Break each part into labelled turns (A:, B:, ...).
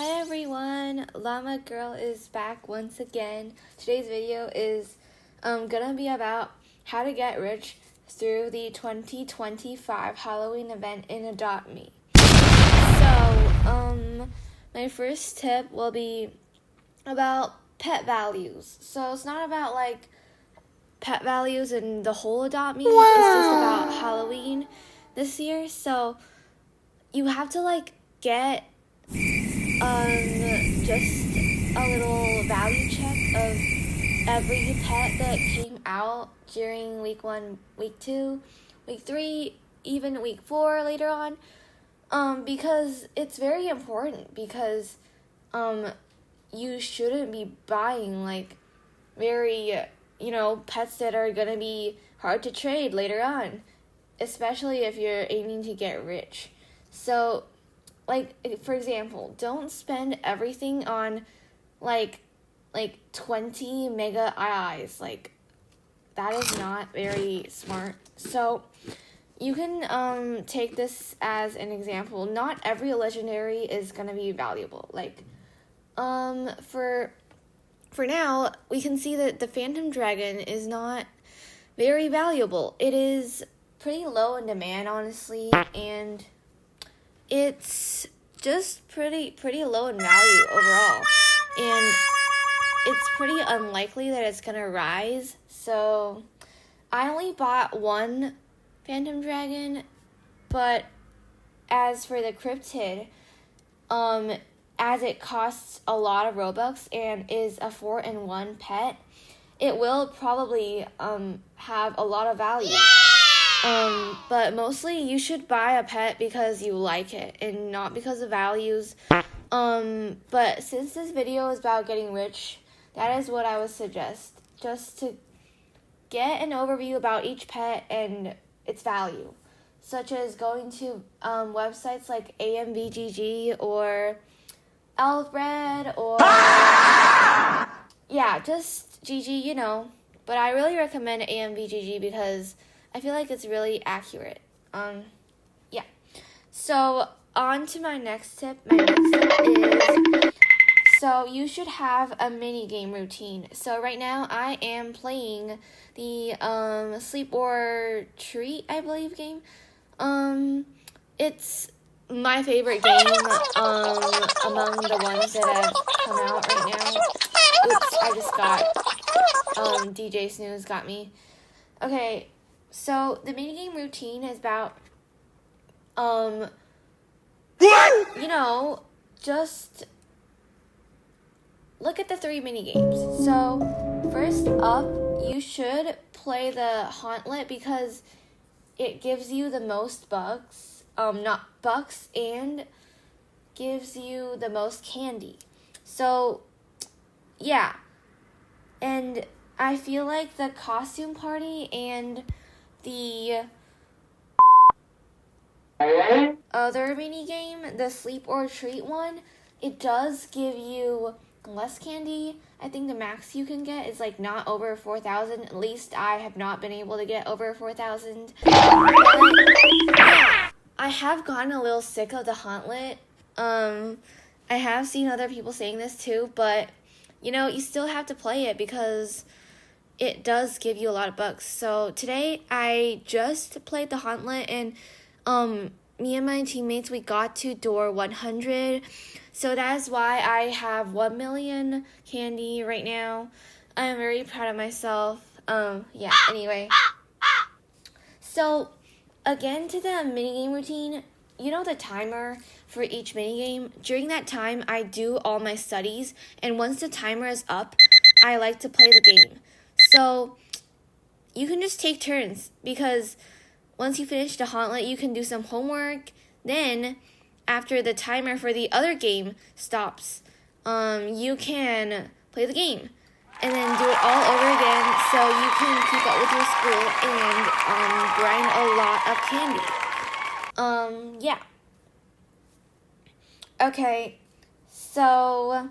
A: Hi everyone, Llama Girl is back once again. Today's video is gonna be about how to get rich through the 2025 Halloween event in Adopt Me. So, my first tip will be about pet values. So it's not about like pet values in the whole Adopt Me, it's just about Halloween this year. So you have to like get just a little value check of every pet that came out during week 1, week 2, week 3, even week 4 later on, because it's very important, because you shouldn't be buying like very pets that are gonna be hard to trade later on, especially if you're aiming to get rich. So like, for example, don't spend everything on like 20 mega eyes. Like, that is not very smart. So you can take this as an example. Not every legendary is gonna be valuable. Like, for now, we can see that the Phantom Dragon is not very valuable. It is pretty low in demand, honestly, and it's just pretty low in value overall, and it's pretty unlikely that it's gonna rise. So I only bought one Phantom Dragon, but as for the cryptid, as it costs a lot of robux and is a 4-in-1 pet, it will probably have a lot of value. But mostly you should buy a pet because you like it and not because of values. But since this video is about getting rich, that is what I would suggest. Just to get an overview about each pet and its value, such as going to websites like AMVGG or Alfred or yeah, just GG, But I really recommend AMVGG because I feel like it's really accurate. Yeah. So on to my next tip. My next tip is, so you should have a mini game routine. So right now I am playing the Sleep or Treat, I believe, game. It's my favorite game among the ones that have come out right now. Oops, I just got DJ Snooze got me. Okay. So the minigame routine is about, just look at the 3 minigames. So first up, you should play the Hauntlet because it gives you the most bucks, and gives you the most candy. So yeah, and I feel like the costume party and the other mini game, the Sleep or Treat one, it does give you less candy. I think the max you can get is like not over 4,000. At least I have not been able to get over 4,000. Yeah, I have gotten a little sick of the Hauntlet. I have seen other people saying this too, but you still have to play it because it does give you a lot of bucks. So today I just played the Hauntlet, and me and my teammates, we got to door 100. So that is why I have 1 million candy right now. I'm very proud of myself. Yeah, anyway. So again, to the minigame routine, the timer for each minigame. During that time, I do all my studies, and once the timer is up, I like to play the game. So you can just take turns, because once you finish the Hauntlet, you can do some homework. Then, after the timer for the other game stops, you can play the game and then do it all over again, so you can keep up with your school and grind a lot of candy. Yeah. Okay, so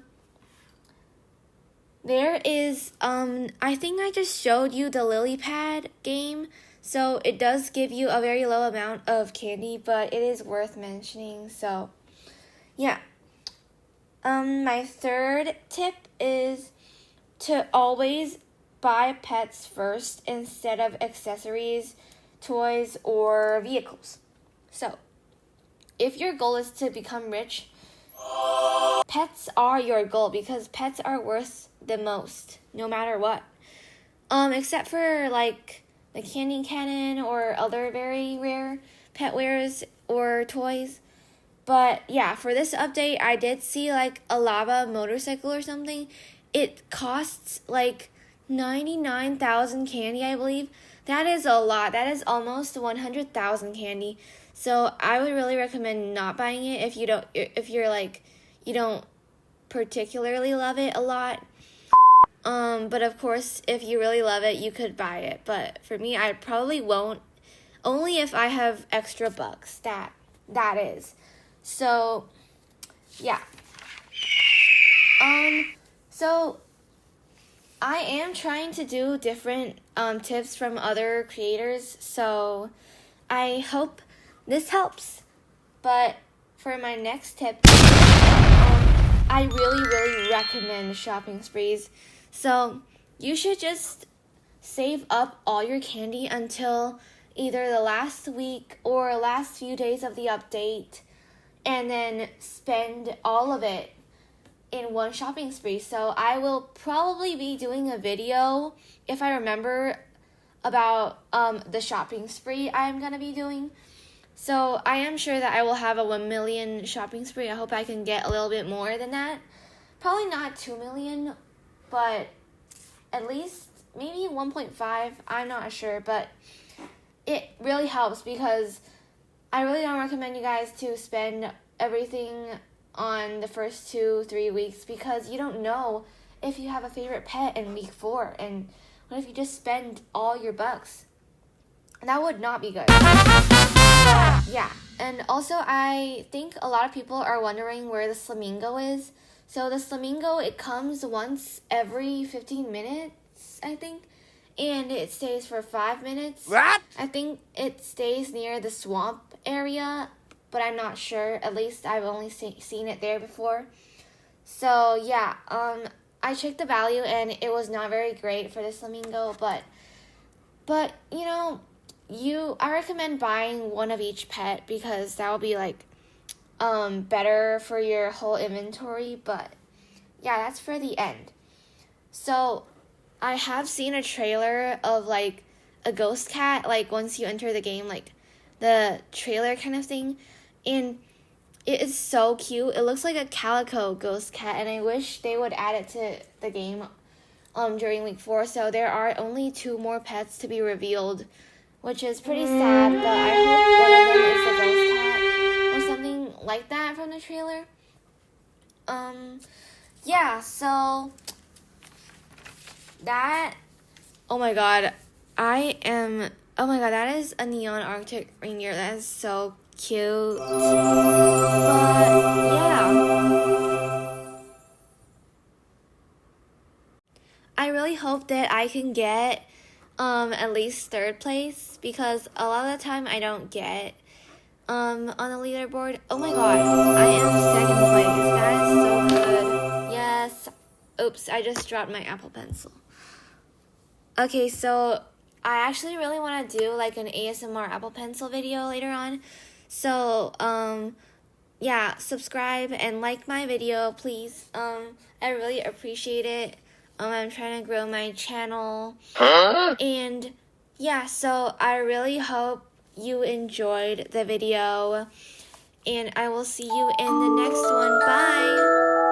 A: there is, I think I just showed you the lily pad game. So it does give you a very low amount of candy, but it is worth mentioning. So yeah. My third tip is to always buy pets first instead of accessories, toys, or vehicles. So, if your goal is to become rich, pets are your goal because pets are worth the most, no matter what. Except for like the candy cannon or other very rare pet wares or toys. But yeah, for this update, I did see like a lava motorcycle or something. It costs like 99,000 candy, I believe. That is a lot. That is almost 100,000 candy. So I would really recommend not buying it if you don't particularly love it a lot. But of course, if you really love it, you could buy it. But for me, I probably won't. Only if I have extra bucks. That is. So, yeah. So I am trying to do different tips from other creators. So I hope this helps. But for my next tip, I really recommend shopping sprees. So you should just save up all your candy until either the last week or last few days of the update, and then spend all of it in one shopping spree. So I will probably be doing a video, if I remember, about the shopping spree I'm going to be doing. So I am sure that I will have a 1 million shopping spree. I hope I can get a little bit more than that. Probably not 2 million, but at least maybe 1.5. I'm not sure, but it really helps because I really don't recommend you guys to spend everything on the first 2-3 weeks because you don't know if you have a favorite pet in week 4, and what if you just spend all your bucks? That would not be good. But, yeah, and also I think a lot of people are wondering where the flamingo is. So the flamingo, it comes once every 15 minutes, I think, and it stays for 5 minutes.
B: What?
A: I think it stays near the swamp area, but I'm not sure. At least I've only seen it there before. So yeah, I checked the value and it was not very great for this flamingo, but you know, I recommend buying one of each pet because that will be like better for your whole inventory. But yeah, that's for the end. So I have seen a trailer of like a ghost cat, like once you enter the game, like the trailer kind of thing, and it is so cute. It looks like a calico ghost cat, and I wish they would add it to the game during week 4. So there are only 2 more pets to be revealed, which is pretty sad, but I hope one of them is a ghost cat or something like that from the trailer. Yeah, so that, oh my god, that is a neon Arctic reindeer. That is so cute. But yeah, I really hope that I can get at least 3rd place because a lot of the time I don't get on the leaderboard. Oh my god, I am 2nd place. That is so good. Yes. Oops, I just dropped my Apple Pencil. Okay, so I actually really want to do like an ASMR Apple Pencil video later on. So, yeah, subscribe and like my video, please. I really appreciate it. I'm trying to grow my channel. And yeah, so I really hope you enjoyed the video. And I will see you in the next one. Bye!